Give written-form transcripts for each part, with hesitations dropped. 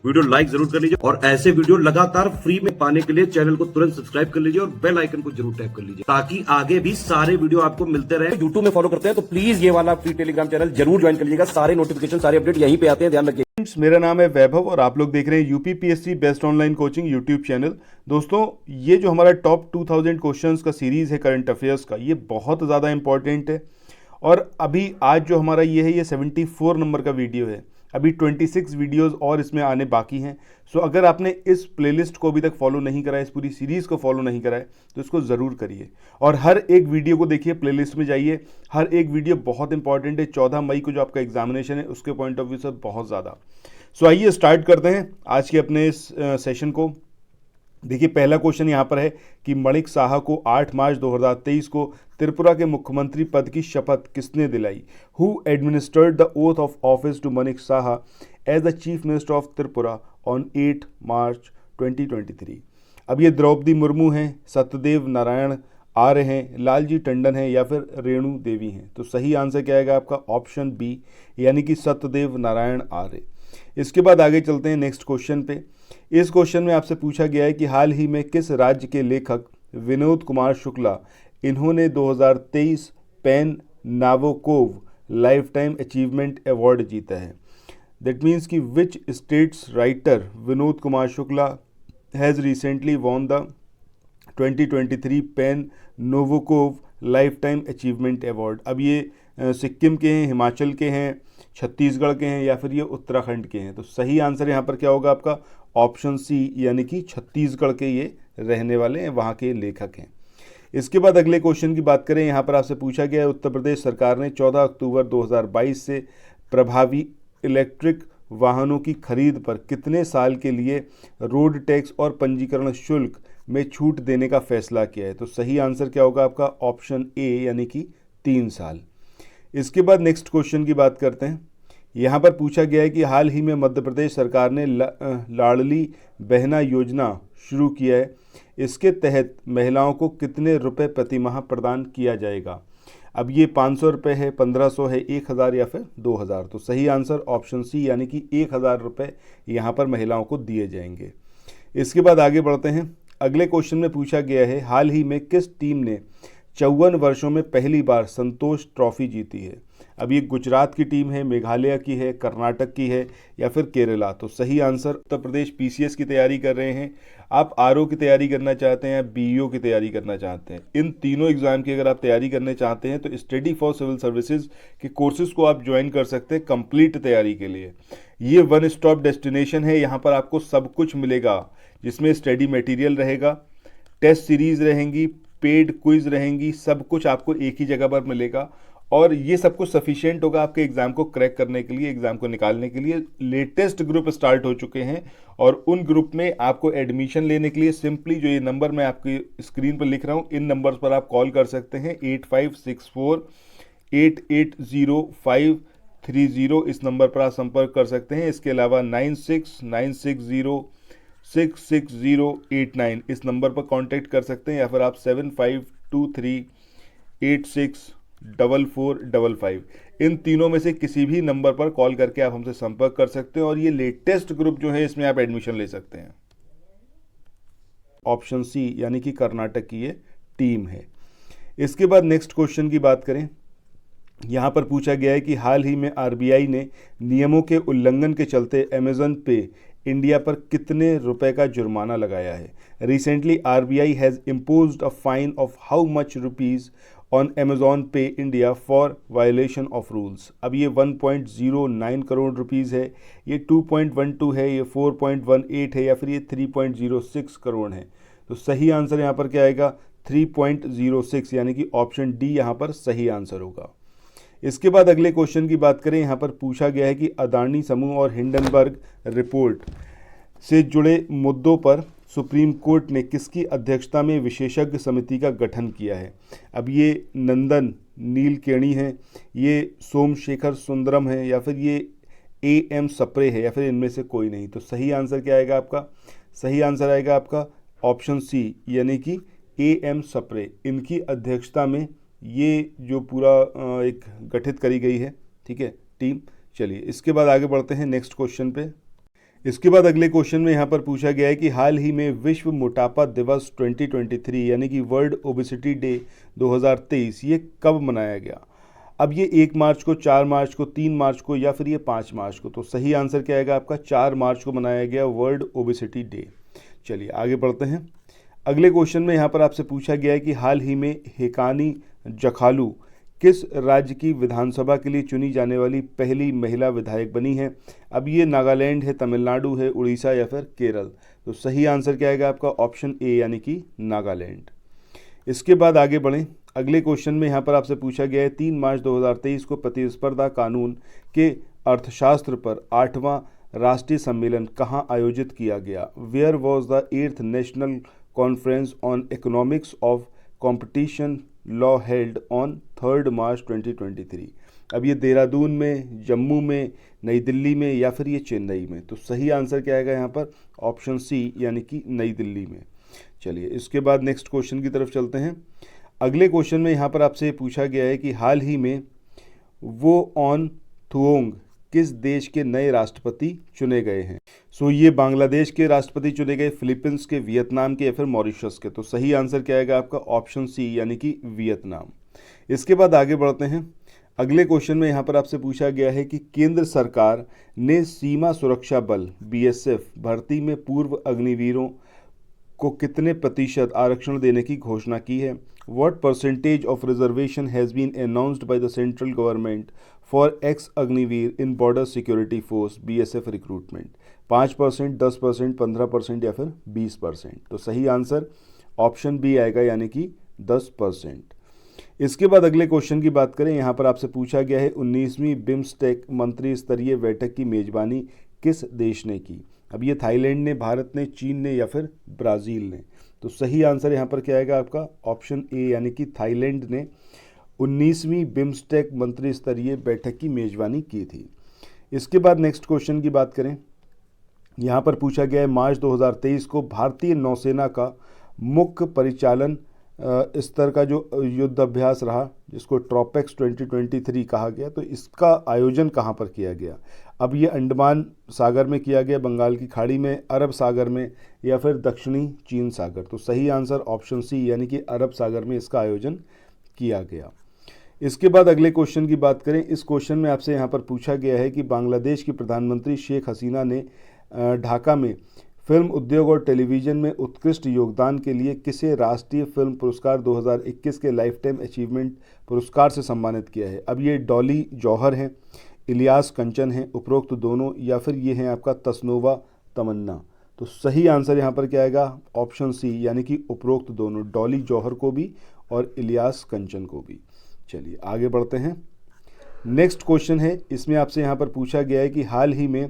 Video like जरूर कर लीजिए और ऐसे वीडियो लगातार फ्री में पाने के लिए चैनल को तुरंत सब्सक्राइब कर लीजिए और बेल आइकन को जरूर टैप कर लीजिए ताकि आगे भी सारे वीडियो आपको मिलते रहे। यूट्यूब में फॉलो करते हैं तो प्लीज ये वाला फ्री टेलीग्राम चैनल जरूर ज्वाइन कर लीजिएगा। सारे नोटिफिकेशन सारे अपडेट यहीं पे आते हैं, ध्यान रखिए। मेरा नाम है वैभव और आप लोग देख रहे हैं UPPSC best online coaching YouTube channel. दोस्तों, ये जो हमारा टॉप 2000 क्वेश्चंस का सीरीज़ है करंट अफेयर्स का, ये बहुत ज़्यादा इंपॉर्टेंट है। और अभी आज जो हमारा ये है, ये 74 नंबर का वीडियो है। अभी 26 वीडियोस और इसमें आने बाकी हैं। सो अगर आपने इस प्लेलिस्ट को अभी तक फॉलो नहीं करा है, इस पूरी सीरीज़ को फॉलो नहीं करा है, तो इसको ज़रूर करिए और हर एक वीडियो को देखिए, प्लेलिस्ट में जाइए। हर एक वीडियो बहुत इंपॉर्टेंट है। 14 मई को जो आपका एग्जामिनेशन है उसके पॉइंट ऑफ व्यू से बहुत ज़्यादा। सो आइए स्टार्ट करते हैं आज के अपने इस सेशन को। देखिए, पहला क्वेश्चन यहाँ पर है कि मणिक साहा को 8 मार्च 2023 को त्रिपुरा के मुख्यमंत्री पद की शपथ किसने दिलाई? Who administered the oath of office to Manik Saha as the chief minister of Tripura on 8 March 2023? अब ये द्रौपदी मुर्मू हैं, सत्यदेव नारायण आर्य हैं, लालजी टंडन हैं या फिर रेणु देवी हैं? तो सही आंसर क्या आएगा आपका? ऑप्शन बी, यानी कि सत्यदेव नारायण आर्य। इसके बाद आगे चलते हैं नेक्स्ट क्वेश्चन पे। इस क्वेश्चन में आपसे पूछा गया है कि हाल ही में किस राज्य के लेखक विनोद कुमार शुक्ला इन्होंने 2023 PEN Nabokov life time achievement award जीता है? दैट मीन्स कि which states writer Vinod Kumar Shukla has recently won the 2023 PEN Nabokov life time achievement award. अब ये सिक्किम के हैं, हिमाचल के हैं, छत्तीसगढ़ के हैं या फिर ये उत्तराखंड के हैं? तो सही आंसर यहाँ पर क्या होगा आपका? ऑप्शन सी, यानी कि छत्तीसगढ़ के ये रहने वाले हैं, वहाँ के लेखक हैं। इसके बाद अगले क्वेश्चन की बात करें। यहाँ पर आपसे पूछा गया है उत्तर प्रदेश सरकार ने 14 अक्टूबर 2022 से प्रभावी इलेक्ट्रिक वाहनों की खरीद पर कितने साल के लिए रोड टैक्स और पंजीकरण शुल्क में छूट देने का फैसला किया है? तो सही आंसर क्या होगा आपका? ऑप्शन ए, यानी कि 3 साल। इसके बाद नेक्स्ट क्वेश्चन की बात करते हैं। यहाँ पर पूछा गया है कि हाल ही में मध्य प्रदेश सरकार ने लाडली बहना योजना शुरू किया है। इसके तहत महिलाओं को कितने रुपए प्रति माह प्रदान किया जाएगा? अब ये 500 रुपये है, 1500 है, 1000 या फिर 2000? तो सही आंसर ऑप्शन सी, यानी कि 1000 रुपये यहाँ पर महिलाओं को दिए जाएंगे। इसके बाद आगे बढ़ते हैं। अगले क्वेश्चन में पूछा गया है हाल ही में किस टीम ने 54 वर्षों में पहली बार संतोष ट्रॉफी जीती है? अब ये गुजरात की टीम है, मेघालय की है, कर्नाटक की है या फिर केरला? तो सही आंसर उत्तर प्रदेश। पीसीएस की तैयारी कर रहे हैं आप, आरओ की तैयारी करना चाहते हैं, बीईओ की तैयारी करना चाहते हैं, इन तीनों एग्जाम की अगर आप तैयारी करना चाहते हैं तो स्टडी फॉर सिविल सर्विसेज के कोर्सेज को आप ज्वाइन कर सकते हैं कंप्लीट तैयारी के लिए। ये वन स्टॉप डेस्टिनेशन है। यहाँ पर आपको सब कुछ मिलेगा, जिसमें स्टडी मटेरियल रहेगा, टेस्ट सीरीज रहेंगी, पेड क्विज रहेंगी, सब कुछ आपको एक ही जगह पर मिलेगा और ये सब कुछ सफिशिएंट होगा आपके एग्जाम को क्रैक करने के लिए, एग्जाम को निकालने के लिए। लेटेस्ट ग्रुप स्टार्ट हो चुके हैं और उन ग्रुप में आपको एडमिशन लेने के लिए सिंपली जो ये नंबर मैं आपकी स्क्रीन पर लिख रहा हूँ, इन नंबर्स पर आप कॉल कर सकते हैं। 8564880530 इस नंबर पर आप संपर्क कर सकते हैं। इसके अलावा 9696066089 इस नंबर पर कांटेक्ट कर सकते हैं या फिर आप 7523864455 इन तीनों में से किसी भी नंबर पर कॉल करके आप हमसे संपर्क कर सकते हैं और ये लेटेस्ट ग्रुप जो है इसमें आप एडमिशन ले सकते हैं। ऑप्शन सी, यानी कि कर्नाटक की ये टीम है। इसके बाद नेक्स्ट क्वेश्चन की बात करें। यहाँ पर पूछा गया है कि हाल ही में आरबीआई ने नियमों के उल्लंघन के चलते अमेजन पे इंडिया पर कितने रुपए का जुर्माना लगाया है? Recently RBI has imposed a fine of how much rupees on Amazon Pay India for violation of rules. अब ये 1.09 करोड़ रुपीज़ है, ये 2.12 है, ये 4.18 है या फिर ये 3.06 करोड़ है? तो सही आंसर यहाँ पर क्या आएगा? 3.06, यानी कि ऑप्शन डी यहाँ पर सही आंसर होगा। इसके बाद अगले क्वेश्चन की बात करें। यहाँ पर पूछा गया है कि अदानी समूह और हिंडनबर्ग रिपोर्ट से जुड़े मुद्दों पर सुप्रीम कोर्ट ने किसकी अध्यक्षता में विशेषज्ञ समिति का गठन किया है? अब ये नंदन नीलकेणी हैं, ये सोमशेखर सुंदरम है या फिर ये एम सप्रे है या फिर इनमें से कोई नहीं? तो सही आंसर क्या आएगा आपका? सही आंसर आएगा आपका ऑप्शन सी, यानी कि एम सप्रे। इनकी अध्यक्षता में ये जो पूरा एक गठित करी गई है, ठीक है, टीम। चलिए इसके बाद आगे बढ़ते हैं नेक्स्ट क्वेश्चन पे। इसके बाद अगले क्वेश्चन में यहाँ पर पूछा गया है कि हाल ही में विश्व मोटापा दिवस 2023 यानी कि वर्ल्ड ओबेसिटी डे 2023 ये कब मनाया गया। अब ये 1 मार्च को, 4 मार्च को, 3 मार्च को या फिर ये 5 मार्च को। तो सही आंसर क्या आएगा आपका, 4 मार्च को मनाया गया वर्ल्ड ओबेसिटी डे। चलिए आगे बढ़ते हैं। अगले क्वेश्चन में यहाँ पर आपसे पूछा गया है कि हाल ही में हेकानी जखालू किस राज्य की विधानसभा के लिए चुनी जाने वाली पहली महिला विधायक बनी है। अब ये नागालैंड है, तमिलनाडु है, उड़ीसा या फिर केरल। तो सही आंसर क्या आएगा आपका, ऑप्शन ए यानी कि नागालैंड। इसके बाद आगे बढ़ें। अगले क्वेश्चन में यहाँ पर आपसे पूछा गया है 3 मार्च 2023 को प्रतिस्पर्धा कानून के अर्थशास्त्र पर 8वां राष्ट्रीय सम्मेलन कहाँ आयोजित किया गया। Where was the 8th national conference on economics of competition law held on 3 March 2023। अब ये देहरादून में, जम्मू में, नई दिल्ली में या फिर ये चेन्नई में। तो सही आंसर क्या आएगा यहाँ पर, ऑप्शन सी यानी कि नई दिल्ली में। चलिए इसके बाद नेक्स्ट क्वेश्चन की तरफ चलते हैं। अगले क्वेश्चन में यहाँ पर आपसे पूछा गया है कि हाल ही में वो ऑन थुओंग किस देश के नए राष्ट्रपति चुने गए हैं। सो ये बांग्लादेश के राष्ट्रपति चुने गए, फिलीपींस के, वियतनाम के या फिर मॉरिशस के। तो सही आंसर क्या आएगा आपका, ऑप्शन सी यानी कि वियतनाम। इसके बाद आगे बढ़ते हैं। अगले क्वेश्चन में यहाँ पर आपसे पूछा गया है कि केंद्र सरकार ने सीमा सुरक्षा बल BSF भर्ती में पूर्व अग्निवीरों को कितने प्रतिशत आरक्षण देने की घोषणा की है। What percentage of reservation has been announced by the central government for ex-अग्निवीर in border security force BSF recruitment? 5%, 10%, 15% या फिर 20%। तो सही आंसर ऑप्शन बी आएगा यानी कि 10%। इसके बाद अगले क्वेश्चन की बात करें। यहाँ पर आपसे पूछा गया है 19वीं बिम्स्टेक मंत्री स्तरीय बैठक की मेजबानी किस देश ने की। अब ये थाईलैंड ने, भारत ने, चीन ने या फिर ब्राज़ील ने। तो सही आंसर यहाँ पर क्या आएगा आपका, ऑप्शन ए यानी कि थाईलैंड ने 19वीं बिम्स्टेक मंत्री स्तरीय बैठक की मेजबानी की थी। इसके बाद नेक्स्ट क्वेश्चन की बात करें। यहाँ पर पूछा गया है मार्च 2023 को भारतीय नौसेना का मुख्य परिचालन स्तर का जो युद्ध अभ्यास रहा, जिसको ट्रॉपेक्स 2023 कहा गया, तो इसका आयोजन कहाँ पर किया गया। अब ये अंडमान सागर में किया गया, बंगाल की खाड़ी में, अरब सागर में या फिर दक्षिणी चीन सागर। तो सही आंसर ऑप्शन सी यानी कि अरब सागर में इसका आयोजन किया गया। इसके बाद अगले क्वेश्चन की बात करें। इस क्वेश्चन में आपसे यहाँ पर पूछा गया है कि बांग्लादेश की प्रधानमंत्री शेख हसीना ने ढाका में फिल्म उद्योग और टेलीविज़न में उत्कृष्ट योगदान के लिए किसे राष्ट्रीय फिल्म पुरस्कार 2021 के लाइफ टाइम अचीवमेंट पुरस्कार से सम्मानित किया है। अब ये डॉली जौहर हैं, इलियास कंचन हैं, उपरोक्त दोनों या फिर ये हैं आपका तसनोवा तमन्ना। तो सही आंसर यहाँ पर क्या आएगा, ऑप्शन सी यानी कि उपरोक्त दोनों, डॉली जौहर को भी और इलियास कंचन को भी। चलिए आगे बढ़ते हैं। नेक्स्ट क्वेश्चन है, इसमें आपसे यहाँ पर पूछा गया है कि हाल ही में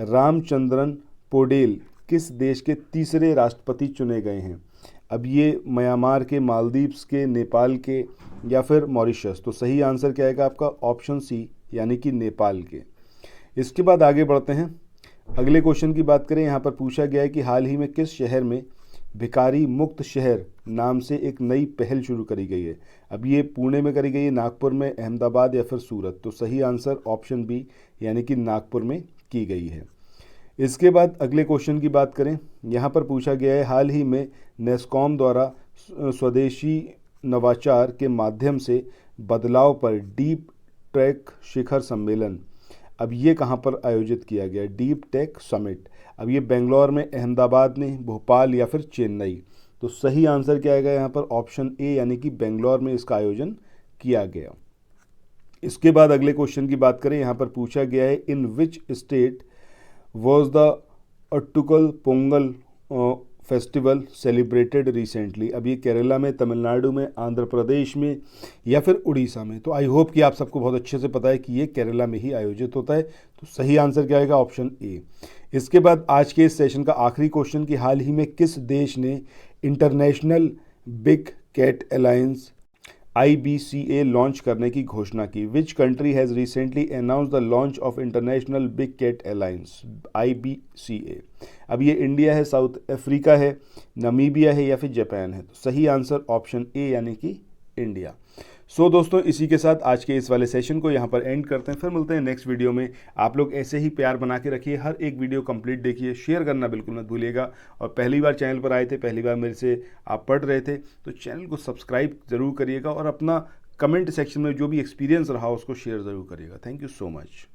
रामचंद्रन पोडेल किस देश के तीसरे राष्ट्रपति चुने गए हैं। अब ये म्यांमार के, मालदीव्स के, नेपाल के या फिर मॉरिशस। तो सही आंसर क्या आएगा आपका, ऑप्शन सी यानी कि नेपाल के। इसके बाद आगे बढ़ते हैं। अगले क्वेश्चन की बात करें। यहाँ पर पूछा गया है कि हाल ही में किस शहर में भिखारी मुक्त शहर नाम से एक नई पहल शुरू करी गई है। अब ये पुणे में करी गई है, नागपुर में, अहमदाबाद या फिर सूरत। तो सही आंसर ऑप्शन बी यानी कि नागपुर में की गई है। इसके बाद अगले क्वेश्चन की बात करें। यहाँ पर पूछा गया है हाल ही में नेस्कॉम द्वारा स्वदेशी नवाचार के माध्यम से बदलाव पर डीप टेक शिखर सम्मेलन, अब ये कहाँ पर आयोजित किया गया, डीप टेक समिट। अब ये बेंगलोर में, अहमदाबाद में, भोपाल या फिर चेन्नई। तो सही आंसर क्या आएगा यहाँ पर, ऑप्शन ए यानी कि बेंगलोर में इसका आयोजन किया गया। इसके बाद अगले क्वेश्चन की बात करें। यहाँ पर पूछा गया है in which state was the Attukal Pongal festival celebrated recently. अब ये केरला में, तमिलनाडु में, आंध्र प्रदेश में या फिर उड़ीसा में। तो आई होप कि आप सबको बहुत अच्छे से पता है कि ये केरला में ही आयोजित होता है। तो सही आंसर क्या आएगा, ऑप्शन ए। इसके बाद आज के इस सेशन का आखिरी क्वेश्चन कि हाल ही में किस देश ने international big cat alliance IBCA launch करने की घोषणा की। Which country has recently announce the launch of international big cat alliance IBCA। अब ये इंडिया है, साउथ अफ्रीका है, नामीबिया है या फिर जापान है। तो सही आंसर ऑप्शन ए यानी कि इंडिया। सो दोस्तों, इसी के साथ आज के इस वाले सेशन को यहाँ पर एंड करते हैं। फिर मिलते हैं नेक्स्ट वीडियो में। आप लोग ऐसे ही प्यार बना के रखिए, हर एक वीडियो कंप्लीट देखिए, शेयर करना बिल्कुल मत भूलिएगा। और पहली बार चैनल पर आए थे, पहली बार मेरे से आप पढ़ रहे थे, तो चैनल को सब्सक्राइब ज़रूर करिएगा और अपना कमेंट सेक्शन में जो भी एक्सपीरियंस रहा उसको शेयर ज़रूर करिएगा। Thank you so much.